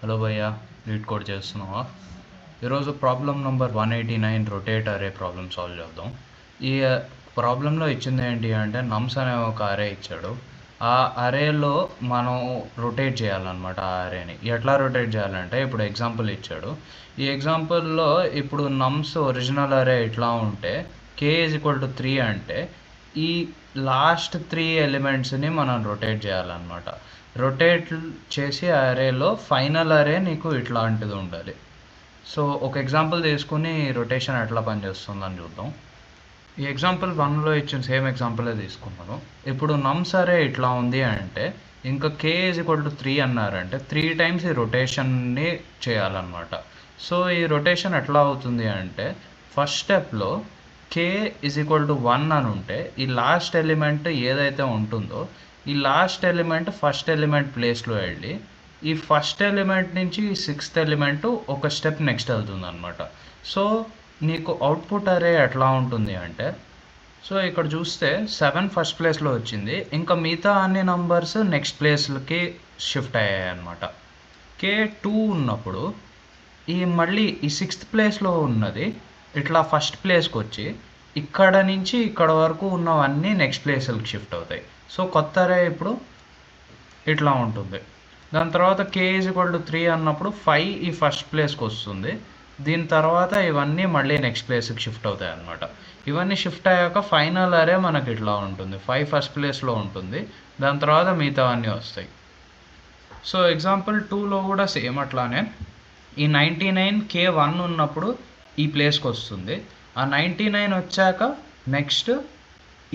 Hello భయ్యా, lead code చేస్తున్నావా? ఈరోజు ప్రాబ్లం నెంబర్ 189 రొటేట్ అరే ప్రాబ్లం సాల్వ్ చేద్దాం. ఈ ప్రాబ్లంలో ఇచ్చింది ఏంటి అంటే నమ్స్ అనే ఒక అరే ఇచ్చాడు. ఆ అరేలో మనం రొటేట్ చేయాలన్నమాట. ఆ అరేని ఎట్లా రొటేట్ చేయాలంటే ఇప్పుడు ఎగ్జాంపుల్ ఇచ్చాడు. ఈ ఎగ్జాంపుల్లో ఇప్పుడు నమ్స్ ఒరిజినల్ అరే ఇట్లా ఉంటే k = 3 అంటే ఈ లాస్ట్ 3 ఎలిమెంట్స్ని మనం రొటేట్ చేయాలన్నమాట. రొటేట్ చేసి అరేలో ఫైనల్ అరే నీకు ఇట్లాంటిది ఉండాలి. సో ఒక ఎగ్జాంపుల్ తీసుకుని రొటేషన్ ఎట్లా పనిచేస్తుందని చూద్దాం. ఈ ఎగ్జాంపుల్ 1లో ఇచ్చిన సేమ్ ఎగ్జాంపులే తీసుకున్నాను. ఇప్పుడు నమ్స్ అరే ఇట్లా ఉంది అంటే ఇంకా k = 3 అన్నారంటే 3 టైమ్స్ ఈ రొటేషన్ని చేయాలన్నమాట. సో ఈ రొటేషన్ ఎట్లా అవుతుంది అంటే ఫస్ట్ స్టెప్లో k = 1 అని ఉంటే ఈ లాస్ట్ ఎలిమెంట్ ఏదైతే ఉంటుందో ఈ లాస్ట్ ఎలిమెంట్ ఫస్ట్ ఎలిమెంట్ ప్లేస్లో వెళ్ళి ఈ ఫస్ట్ ఎలిమెంట్ నుంచి ఈ 6th ఎలిమెంట్ ఒక స్టెప్ నెక్స్ట్ వెళ్తుంది అనమాట. సో నీకు అవుట్పుట్ అరే ఎట్లా ఉంటుంది అంటే సో ఇక్కడ చూస్తే 7 ఫస్ట్ ప్లేస్లో వచ్చింది, ఇంకా మిగతా అన్ని నంబర్స్ నెక్స్ట్ ప్లేస్లకి షిఫ్ట్ అయ్యాయి అనమాట. k2 ఉన్నప్పుడు మళ్ళీ ఈ 6th ప్లేస్లో ఉన్నది ఇట్లా ఫస్ట్ ప్లేస్కి వచ్చి ఇక్కడ నుంచి ఇక్కడ వరకు ఉన్నవన్నీ నెక్స్ట్ ప్లేస్కి షిఫ్ట్ అవుతాయి. సో కొత్త అరే ఇప్పుడు ఇట్లా ఉంటుంది. దాని తర్వాత k = 3 అన్నప్పుడు 5 ఈ ఫస్ట్ ప్లేస్కి వస్తుంది. దీని తర్వాత ఇవన్నీ మళ్ళీ నెక్స్ట్ ప్లేస్కి షిఫ్ట్ అవుతాయి అన్నమాట. ఇవన్నీ షిఫ్ట్ అయ్యాక ఫైనల్ అరే మనకి ఇట్లా ఉంటుంది. 5 ఫస్ట్ ప్లేస్లో ఉంటుంది, దాని తర్వాత మిగతావన్నీ వస్తాయి. సో ఎగ్జాంపుల్ 2లో కూడా సేమ్ అట్లానే ఈ 99 k1 ఉన్నప్పుడు ఈ ప్లేస్కి వస్తుంది. ఆ 99 వచ్చాక నెక్స్ట్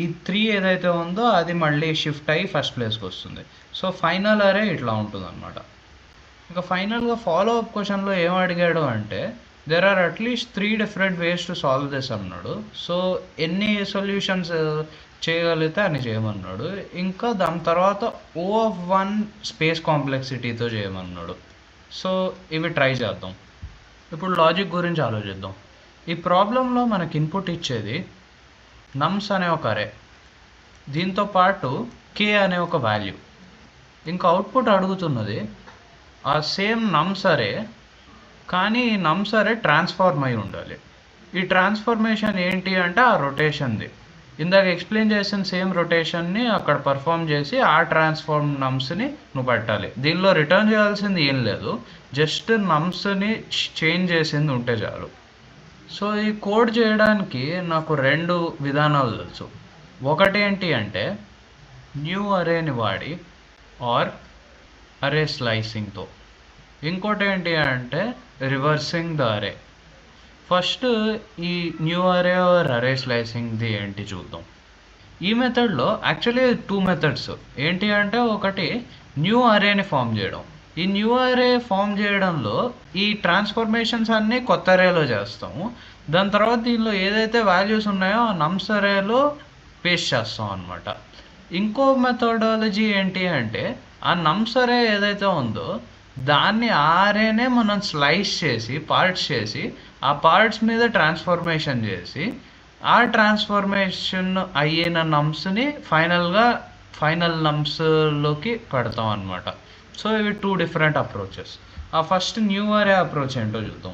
ఈ 3 ఏదైతే ఉందో అది మళ్ళీ షిఫ్ట్ అయ్యి ఫస్ట్ ప్లేస్కి వస్తుంది. సో ఫైనల్ అరే ఇట్లా ఉంటుంది అనమాట. ఇంకా ఫైనల్గా ఫాలో అప్ క్వశ్చన్లో ఏం అడిగాడు అంటే there are at least 3 different ways to solve this అన్నాడు. సో ఎన్ని సొల్యూషన్స్ చేయగలిగితే అని చేయమన్నాడు. ఇంకా దాని తర్వాత O(1) స్పేస్ కాంప్లెక్సిటీతో చేయమన్నాడు. సో ఇవి ట్రై చేద్దాం. ఇప్పుడు లాజిక్ గురించి ఆలోచిద్దాం. ఈ ప్రాబ్లంలో మనకి ఇన్పుట్ ఇచ్చేది నమ్స్ అనే ఒక అరే, దీంతో పాటు k అనే ఒక వాల్యూ, ఇంకా అవుట్పుట్ అడుగుతున్నది ఆ సేమ్ నమ్స్ అరే, కానీ ఈ నమ్స్ అరే ట్రాన్స్ఫార్మ్ అయి ఉండాలి. ఈ ట్రాన్స్ఫర్మేషన్ ఏంటి అంటే ఆ రొటేషన్ది. ఇందాక ఎక్స్ప్లెయిన్ చేసిన సేమ్ రొటేషన్ని అక్కడ పర్ఫామ్ చేసి ఆ ట్రాన్స్ఫార్మ్ నమ్స్ని నువ్వు పెట్టాలి. దీనిలో రిటర్న్ చేయాల్సింది ఏం లేదు, జస్ట్ నమ్స్ని చేంజ్ చేసింది ఉంటే చాలు. సో ఈ కోడ్ చేయడానికి నాకు 2 విధానాలు తెలుసు. ఒకటి ఏంటి అంటే న్యూ అరేని వాడి ఆర్ అరే స్లైసింగ్తో. ఇంకోటి ఏంటి అంటే రివర్సింగ్ ద అరే. ఫస్ట్ ఈ న్యూ అరే ఆర్ అరే స్లైసింగ్ది ఏంటి చూద్దాం. ఈ మెథడ్లో యాక్చువల్లీ 2 మెథడ్స్ ఏంటి అంటే ఒకటి న్యూ అరేని ఫామ్ చేయడం. ఈ న్యూ అరే ఫామ్ చేయడంలో ఈ ట్రాన్స్ఫర్మేషన్స్ అన్నీ కొత్త అరేలో చేస్తాము. దాని తర్వాత దీనిలో ఏదైతే వాల్యూస్ ఉన్నాయో ఆ నమ్స్ అరేలో పేస్ట్ చేస్తాం అనమాట. ఇంకో మెథడాలజీ ఏంటి అంటే ఆ నమ్స్ అరే ఏదైతే ఉందో దాన్ని ఆ అరేనే మనం స్లైస్ చేసి పార్ట్స్ చేసి ఆ పార్ట్స్ మీద ట్రాన్స్ఫర్మేషన్ చేసి ఆ ట్రాన్స్ఫర్మేషన్ అయిన నమ్స్ని ఫైనల్ నమ్స్లోకి పెడతాం అనమాట. సో ఇవి 2 డిఫరెంట్ అప్రోచెస్. ఆ ఫస్ట్ న్యూ అరే అప్రోచ్ ఏంటో చూద్దాం.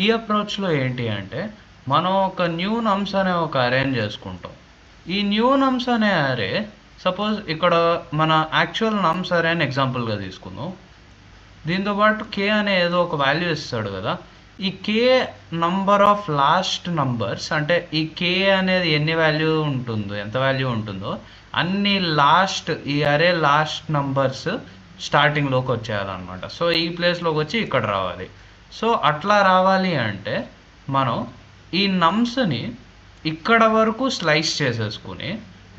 ఈ అప్రోచ్లో ఏంటి అంటే మనం ఒక న్యూ నమ్స్ అనే ఒక అరేంజ్ చేసుకుంటాం. ఈ న్యూ నమ్స్ అనే అరే సపోజ్ ఇక్కడ మన యాక్చువల్ నమ్స్ అరే అని ఎగ్జాంపుల్గా తీసుకుందాం. దీంతోపాటు k అనే ఏదో ఒక వాల్యూ ఇస్తాడు కదా. ఈ k number of last numbers, అంటే ఈ k అనేది ఎంత వాల్యూ ఉంటుందో అన్ని ఈ అరే లాస్ట్ నంబర్స్ స్టార్టింగ్లోకి వచ్చేయాలన్నమాట. సో ఈ ప్లేస్లోకి వచ్చి ఇక్కడ రావాలి. సో అట్లా రావాలి అంటే మనం ఈ నమ్స్ని ఇక్కడ వరకు స్లైస్ చేసేసుకుని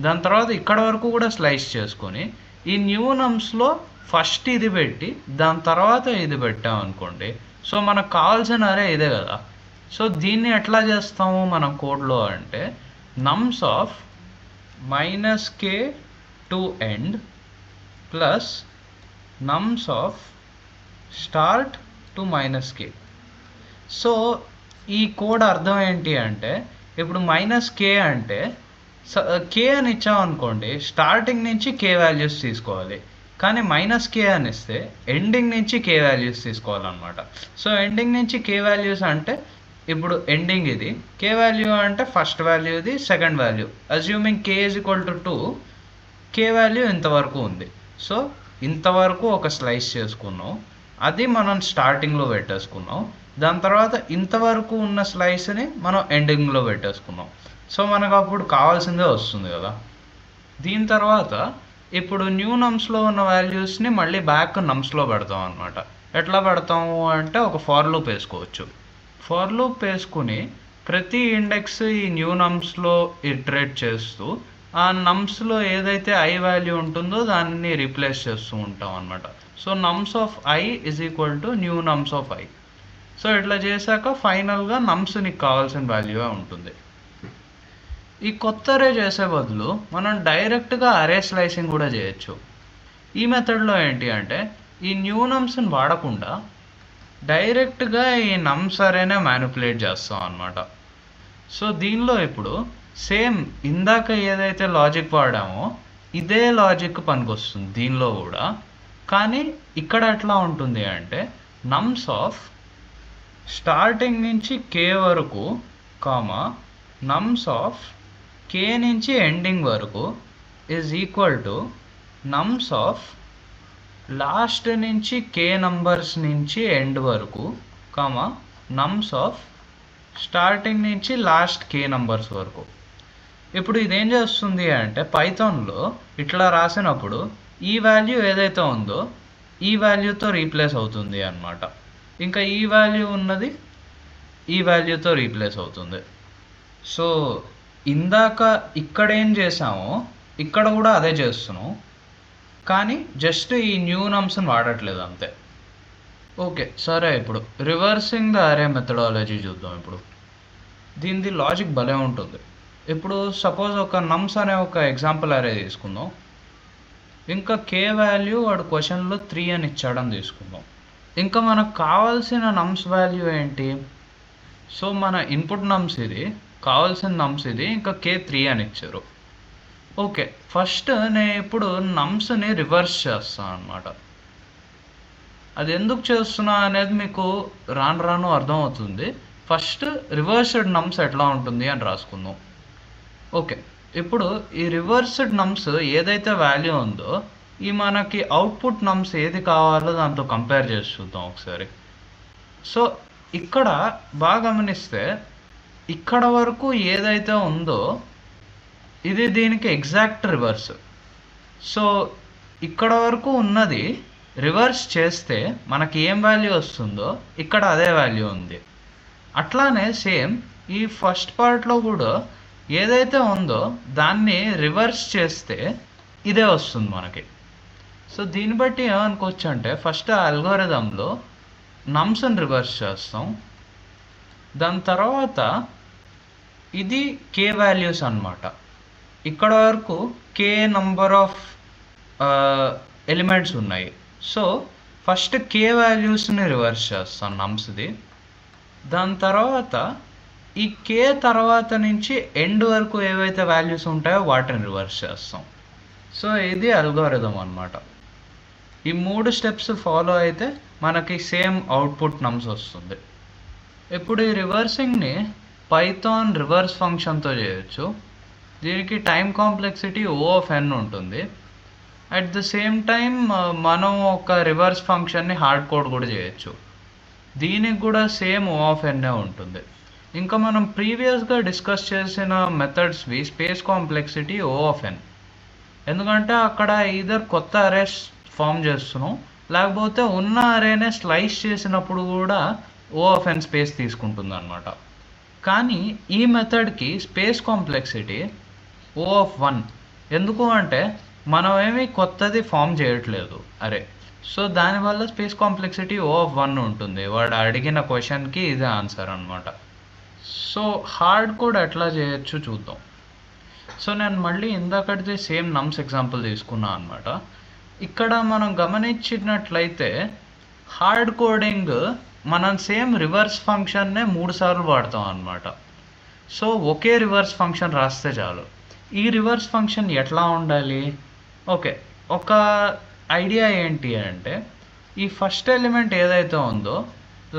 దాని తర్వాత ఇక్కడ వరకు కూడా స్లైస్ చేసుకొని ఈ న్యూ నమ్స్లో ఫస్ట్ ఇది పెట్టి దాని తర్వాత ఇది పెట్టామనుకోండి, సో మనకు కావాల్సిన అరే ఇదే కదా. సో దీన్ని ఎట్లా చేస్తాము మనం కోడ్లో అంటే నమ్స్ of -k to end plus నమ్స్ of start to -k. So ఈ కోడ్ అర్థం ఏంటి అంటే ఇప్పుడు -k అంటే k అని ఇచ్చామనుకోండి స్టార్టింగ్ నుంచి k వాల్యూస్ తీసుకోవాలి, కానీ -k అని ఇస్తే ఎండింగ్ నుంచి k వాల్యూస్ తీసుకోవాలన్నమాట. సో ఎండింగ్ నుంచి k వాల్యూస్ అంటే ఇప్పుడు ఎండింగ్ ఇది, k వాల్యూ అంటే ఫస్ట్ వాల్యూ ఇది, second value. Assuming k is equal to 2, k value ఇంతవరకు ఉంది. సో ఇంతవరకు ఒక స్లైస్ చేసుకున్నాం, అది మనం స్టార్టింగ్లో పెట్టేసుకున్నాం. దాని తర్వాత ఇంతవరకు ఉన్న స్లైస్ని మనం ఎండింగ్లో పెట్టేసుకున్నాం. సో మనకు అప్పుడు కావాల్సిందే వస్తుంది కదా. దీని తర్వాత ఇప్పుడు న్యూ నమ్స్లో ఉన్న వాల్యూస్ని మళ్ళీ బ్యాక్ నమ్స్లో పెడతాం అనమాట. ఎట్లా పెడతాము అంటే ఒక ఫార్ లూప్ వేసుకోవచ్చు. ఫార్ లూప్ వేసుకుని ప్రతి ఇండెక్స్ ఈ న్యూ నమ్స్లో ఇటరేట్ చేస్తూ ఆ నమ్స్లో ఏదైతే i వాల్యూ ఉంటుందో దాన్ని రీప్లేస్ చేస్తూ ఉంటాం అనమాట. So నమ్స్ of i is equal to new నమ్స్ of i. So ఇట్లా చేశాక ఫైనల్గా నమ్స్ నీకు కావాల్సిన వాల్యూ ఉంటుంది. ఈ కొత్త అరే చేసే బదులు మనం డైరెక్ట్గా అరే స్లైసింగ్ కూడా చేయొచ్చు. ఈ మెథడ్లో ఏంటి అంటే ఈ న్యూ నమ్స్ని వాడకుండా డైరెక్ట్గా ఈ నమ్స్ అరేనే మ్యానిపులేట్ చేస్తాం అన్నమాట. సో దీనిలో ఇప్పుడు సేమ్ ఇందాక ఏదైతే లాజిక్ వాడామో ఇదే లాజిక్ పనికొస్తుంది దీనిలో కూడా. కానీ ఇక్కడ ఎట్లా ఉంటుంది అంటే నమ్స్ ఆఫ్ స్టార్టింగ్ నుంచి k వరకు కామా నమ్స్ ఆఫ్ k నుంచి ఎండింగ్ వరకు is equal to నమ్స్ of last నుంచి k నంబర్స్ నుంచి ఎండ్ వరకు కామా నమ్స్ ఆఫ్ స్టార్టింగ్ నుంచి లాస్ట్ k నంబర్స్ వరకు. ఇప్పుడు ఇదేం చేస్తుంది అంటే పైథాన్లో ఇట్లా రాసినప్పుడు ఈ వాల్యూ ఏదైతే ఉందో ఈ వాల్యూతో రీప్లేస్ అవుతుంది అన్నమాట. ఇంకా ఈ వాల్యూ ఉన్నది ఈ వాల్యూతో రీప్లేస్ అవుతుంది. సో ఇందాక ఇక్కడ ఏం చేసామో ఇక్కడ కూడా అదే చేస్తున్నాం, కానీ జస్ట్ ఈ న్యూ నమ్స్ని వాడట్లేదు అంతే. ఓకే సరే, ఇప్పుడు రివర్సింగ్ ద అరే మెథడాలజీ చూద్దాం. ఇప్పుడు దీనిది లాజిక్ భలే ఉంటుంది. ఇప్పుడు సపోజ్ ఒక నమ్స్ అనే ఒక ఎగ్జాంపుల్ అరే తీసుకుందాం. ఇంకా k వాల్యూ వాడు క్వశ్చన్లో 3 అని ఇచ్చాడని తీసుకుందాం. ఇంకా మనకు కావాల్సిన నమ్స్ వాల్యూ ఏంటి? సో మన ఇన్పుట్ నమ్స్ ఇది, కావాల్సిన నమ్స్ ఇది, ఇంకా k 3 అని ఇచ్చారు. ఓకే, ఫస్ట్ నేను ఇప్పుడు నమ్స్ని రివర్స్ చేస్తాను అనమాట. అది ఎందుకు చేస్తున్నా అనేది మీకు రాను రాను అర్థమవుతుంది. ఫస్ట్ రివర్స్డ్ నమ్స్ ఎట్లా ఉంటుంది అని రాసుకుందాం. ఓకే, ఇప్పుడు ఈ రివర్స్డ్ నమ్స్ ఏదైతే వాల్యూ ఉందో ఈ మనకి అవుట్పుట్ నమ్స్ ఏది కావాలో దాంతో కంపేర్ చేసి చూద్దాం ఒకసారి. సో ఇక్కడ బాగా గమనిస్తే ఇక్కడ వరకు ఏదైతే ఉందో ఇది దీనికి ఎగ్జాక్ట్ రివర్స్. సో ఇక్కడ వరకు ఉన్నది రివర్స్ చేస్తే మనకి ఏం వాల్యూ వస్తుందో ఇక్కడ అదే వాల్యూ ఉంది. అట్లానే సేమ్ ఈ ఫస్ట్ పార్ట్లో కూడా ఏదైతే ఉందో దాన్ని రివర్స్ చేస్తే ఇదే వస్తుంది మనకి. సో దీన్ని బట్టి ఏమనుకోవచ్చు అంటే ఫస్ట్ అల్గోరిథంలో నమ్స్ని రివర్స్ చేస్తాం, దాని తర్వాత ఇది k వాల్యూస్ అన్నమాట. ఇక్కడ వరకు k నంబర్ ఆఫ్ ఎలిమెంట్స్ ఉన్నాయి. సో ఫస్ట్ k వాల్యూస్ని రివర్స్ చేస్తాం నమ్స్ది, దాని తర్వాత ఈ k తర్వాత నుంచి ఎండ్ వరకు ఏవైతే వాల్యూస్ ఉంటాయో వాటిని రివర్స్ చేస్తాం. సో ఇది అల్గోరిథం అన్నమాట. ఈ 3 స్టెప్స్ ఫాలో అయితే మనకి సేమ్ అవుట్పుట్ నమ్స్ వస్తుంది. ఇప్పుడు ఈ రివర్సింగ్ని పైథాన్ రివర్స్ ఫంక్షన్తో చేయొచ్చు. దీనికి టైం కాంప్లెక్సిటీ O(n) ఉంటుంది. అట్ ద సేమ్ టైం మనం ఒక రివర్స్ ఫంక్షన్ని హార్డ్ కోడ్ కూడా చేయొచ్చు. దీనికి కూడా సేమ్ O(n) ఉంటుంది. ఇంకా మనం ప్రీవియస్గా డిస్కస్ చేసిన మెథడ్స్వి స్పేస్ కాంప్లెక్సిటీ O(n), ఎందుకంటే అక్కడ ఈదర్ కొత్త అరేస్ ఫామ్ చేస్తున్నాం లేకపోతే ఉన్న అరేనే స్లైస్ చేసినప్పుడు కూడా O(n) స్పేస్ తీసుకుంటుంది అనమాట. కానీ ఈ మెథడ్కి స్పేస్ కాంప్లెక్సిటీ O(1), ఎందుకు అంటే మనం ఏమి కొత్తది ఫామ్ చేయట్లేదు అరే. సో దానివల్ల స్పేస్ కాంప్లెక్సిటీ O(1) ఉంటుంది. వాడు అడిగిన క్వశ్చన్కి ఇదే ఆన్సర్ అనమాట. సో హార్డ్ కోడ్ ఎట్లా చేయొచ్చు చూద్దాం. సో నేను మళ్ళీ ఇందాకటిది సేమ్ నమ్స్ ఎగ్జాంపుల్ తీసుకున్నాను అనమాట. ఇక్కడ మనం గమనించినట్లయితే హార్డ్ కోడింగ్ మనం సేమ్ రివర్స్ ఫంక్షన్నే 3 సార్లు వాడతాం అనమాట. సో ఒకే రివర్స్ ఫంక్షన్ రాస్తే చాలు. ఈ రివర్స్ ఫంక్షన్ ఎట్లా ఉండాలి? ఓకే, ఒక ఐడియా ఏంటి అంటే ఈ ఫస్ట్ ఎలిమెంట్ ఏదైతే ఉందో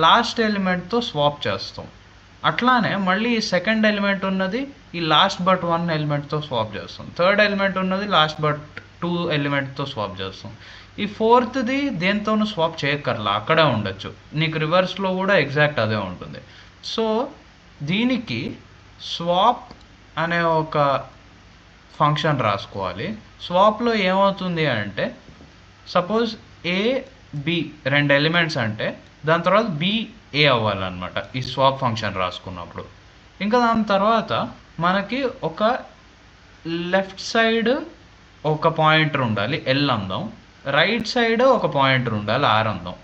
లాస్ట్ ఎలిమెంట్తో స్వాప్ చేస్తాం. అట్లానే మళ్ళీ ఈ సెకండ్ ఎలిమెంట్ ఉన్నది ఈ లాస్ట్ బట్ 1 ఎలిమెంట్తో స్వాప్ చేస్తాం. థర్డ్ ఎలిమెంట్ ఉన్నది లాస్ట్ బట్ 2 ఎలిమెంట్తో స్వాప్ చేస్తాం. ఈ ఫోర్త్ది దేంతోనూ స్వాప్ చేయక్కర్లా, అక్కడే ఉండొచ్చు. నీకు రివర్స్లో కూడా ఎగ్జాక్ట్ అదే ఉంటుంది. సో దీనికి స్వాప్ అనే ఒక ఫంక్షన్ రాసుకోవాలి. స్వాప్లో ఏమవుతుంది అంటే సపోజ్ ఏ బి 2 ఎలిమెంట్స్ అంటే దాని తర్వాత బి ఏ అవ్వాలన్నమాట ఈ స్వాప్ ఫంక్షన్ రాసుకున్నప్పుడు. ఇంకా దాని తర్వాత మనకి ఒక లెఫ్ట్ సైడ్ ఒక పాయింటర్ ఉండాలి ఎల్ అందాం, రైట్ సైడ్ ఒక పాయింటర్ ఉండాలి ఆర్ అందాం.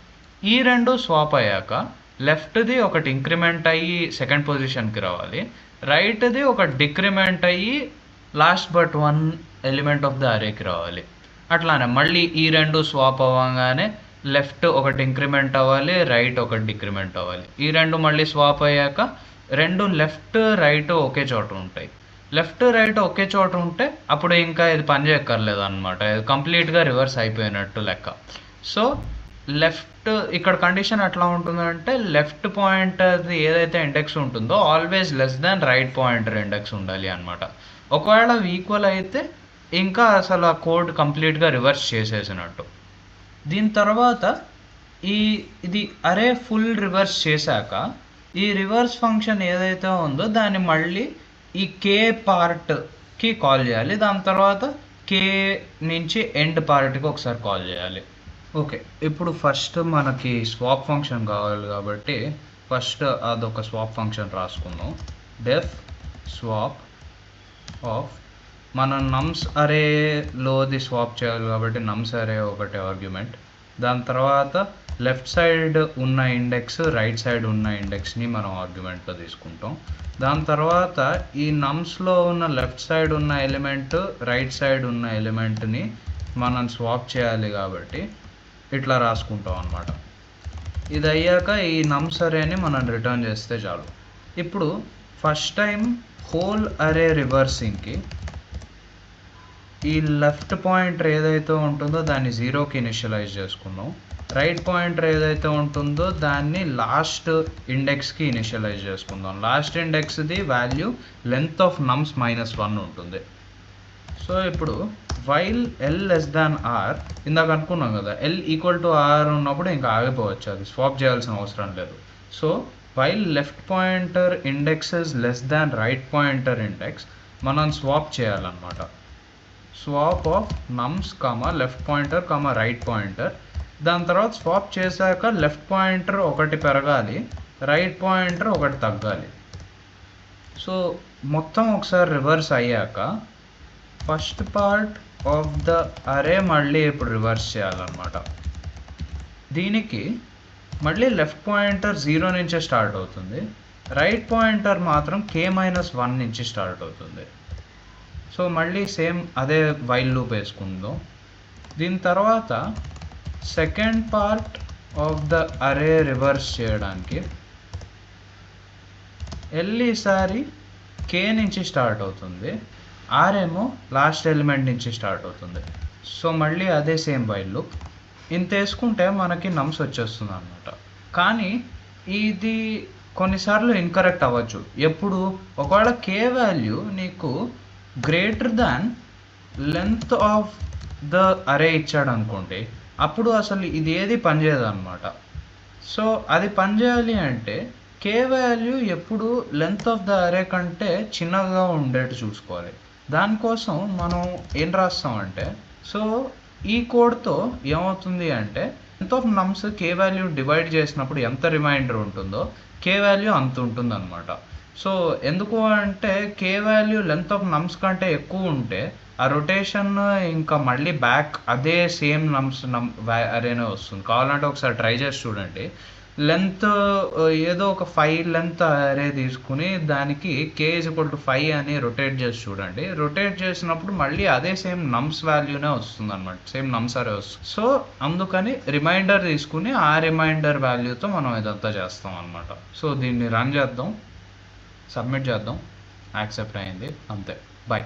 ఈ రెండు స్వాప్ అయ్యాక లెఫ్ట్ది ఒకటి ఇంక్రిమెంట్ అయ్యి సెకండ్ పొజిషన్కి రావాలి, రైట్ది ఒక డిక్రిమెంట్ అయ్యి last but 1 element of the అరేకి రావాలి. అట్లానే మళ్ళీ ఈ రెండు స్వాప్ అవ్వగానే లెఫ్ట్ ఒకటి ఇంక్రిమెంట్ అవ్వాలి, రైట్ ఒకటి డిక్రిమెంట్ అవ్వాలి. ఈ రెండు మళ్ళీ స్వాప్ అయ్యాక రెండు లెఫ్ట్ రైట్ ఒకే చోట ఉంటాయి. లెఫ్ట్ రైట్ ఒకే చోట ఉంటే అప్పుడు ఇంకా ఇది పని చేయక్కర్లేదు అనమాట, ఇది కంప్లీట్గా రివర్స్ అయిపోయినట్టు లెక్క. సో లెఫ్ట్ ఇక్కడ కండిషన్ ఎట్లా ఉంటుందంటే లెఫ్ట్ పాయింటర్ ఏదైతే ఇండెక్స్ ఉంటుందో always less than right pointer index ఉండాలి అనమాట. ఒకవేళ ఈక్వల్ అయితే ఇంకా అసలు ఆ కోడ్ కంప్లీట్గా రివర్స్ చేసేసినట్టు. దీని తర్వాత ఇది అరే ఫుల్ రివర్స్ చేశాక ఈ రివర్స్ ఫంక్షన్ ఏదైతే ఉందో దాన్ని మళ్ళీ ఈ కే పార్ట్కి కాల్ చేయాలి. దాని తర్వాత కే నుంచి ఎండ్ పార్ట్కి ఒకసారి కాల్ చేయాలి. ఓకే, ఇప్పుడు ఫస్ట్ మనకి స్వాప్ ఫంక్షన్ కావాలి కాబట్టి ఫస్ట్ అదొక స్వాప్ ఫంక్షన్ రాసుకుందాం. డెఫ్ స్వాప్ ఆఫ్ మన నమ్స్ అరేలోది స్వాప్ చేయాలి కాబట్టి నమ్స్ అరే ఒకటి ఆర్గ్యుమెంట్. దాని తర్వాత లెఫ్ట్ సైడ్ ఉన్న ఇండెక్స్ రైట్ సైడ్ ఉన్న ఇండెక్స్ని మనం ఆర్గ్యుమెంట్లో తీసుకుంటాం. దాని తర్వాత ఈ నమ్స్లో ఉన్న లెఫ్ట్ సైడ్ ఉన్న ఎలిమెంట్ రైట్ సైడ్ ఉన్న ఎలిమెంట్ని మనం స్వాప్ చేయాలి కాబట్టి ఇట్లా రాసుకుంటాం అన్నమాట. ఇది అయ్యాక ఈ నమ్స్ అరేని మనం రిటర్న్ చేస్తే చాలు. ఇప్పుడు ఫస్ట్ టైం హోల్ అరే రివర్సింగ్కి ఈ లెఫ్ట్ పాయింటర్ ఏదైతే ఉంటుందో దాన్ని 0కి ఇనిషియలైజ్ చేసుకుందాం, రైట్ పాయింటర్ ఏదైతే ఉంటుందో దాన్ని లాస్ట్ ఇండెక్స్కి ఇనిషియలైజ్ చేసుకుందాం. లాస్ట్ ఇండెక్స్ది వాల్యూ లెంత్ ఆఫ్ నమ్స్ -1 ఉంటుంది. సో ఇప్పుడు while L less than R, ఇందాక అనుకున్నాం కదా ఎల్ ఈక్వల్ టు ఆర్ ఉన్నప్పుడు ఇంకా ఆగిపోవచ్చు, అది స్వాప్ చేయాల్సిన అవసరం లేదు. So while left pointer index is less than right pointer index మనం స్వాప్ చేయాలన్నమాట. Swap of నమ్స్ left pointer right pointer. దాని తర్వాత స్వాప్ చేశాక లెఫ్ట్ పాయింటర్ ఒకటి పెరగాలి, రైట్ పాయింటర్ ఒకటి తగ్గాలి. సో మొత్తం ఒకసారి రివర్స్ అయ్యాక ఫస్ట్ పార్ట్ ఆఫ్ ద అరే మళ్ళీ ఇప్పుడు రివర్స్ చేయాలన్నమాట. దీనికి మళ్ళీ లెఫ్ట్ పాయింటర్ 0 నుంచే స్టార్ట్ అవుతుంది, రైట్ పాయింటర్ మాత్రం k-1 నుంచి స్టార్ట్ అవుతుంది. సో మళ్ళీ సేమ్ అదే వైల్ లూప్ వేసుకుందాం. దీని తర్వాత సెకండ్ పార్ట్ ఆఫ్ ద అరే రివర్స్ చేయడానికి ఎల్ ఈసారి కే నుంచి స్టార్ట్ అవుతుంది, ఆర్ ఏమో లాస్ట్ ఎలిమెంట్ నుంచి స్టార్ట్ అవుతుంది. సో మళ్ళీ అదే సేమ్ వైల్ లూప్. ఇంత వేసుకుంటే మనకి నమ్స్ వచ్చేస్తుంది అనమాట. కానీ ఇది కొన్నిసార్లు ఇన్కరెక్ట్ అవ్వచ్చు. ఎప్పుడు ఒకవేళ కే వాల్యూ నీకు greater than length of the అరే ఇచ్చాడు అనుకోండి, అప్పుడు అసలు ఇది ఏది పనిచేయదు అనమాట. సో అది పనిచేయాలి అంటే కే వాల్యూ ఎప్పుడు లెంత్ ఆఫ్ ద అరే కంటే చిన్నగా ఉండేట్టు చూసుకోవాలి. దానికోసం మనం ఏం రాస్తామంటే, సో ఈ కోడ్తో ఏమవుతుంది అంటే length of నమ్స్ K value divide చేసినప్పుడు ఎంత రిమైండర్ ఉంటుందో కే వాల్యూ అంత ఉంటుంది అనమాట. సో ఎందుకు అంటే కే వాల్యూ లెంత్ ఆఫ్ నమ్స్ కంటే ఎక్కువ ఉంటే ఆ రొటేషన్ ఇంకా మళ్ళీ బ్యాక్ అదే సేమ్ నమ్స్ అరేనే వస్తుంది. కావాలంటే ఒకసారి ట్రై చేసి చూడండి. లెంత్ ఏదో ఒక 5 లెంత్ అరే తీసుకుని దానికి k=5 అని రొటేట్ చేసి చూడండి. రొటేట్ చేసినప్పుడు మళ్ళీ అదే సేమ్ నమ్స్ వాల్యూనే వస్తుంది అనమాట, సేమ్ నమ్స్ అరే వస్తుంది. సో అందుకని రిమైండర్ తీసుకుని ఆ రిమైండర్ వాల్యూతో మనం ఇదంతా చేస్తాం అనమాట. సో దీన్ని రన్ చేద్దాం, సబ్మిట్ చేద్దాం, యాక్సెప్ట్ అయింది, అంతే. బాయ్.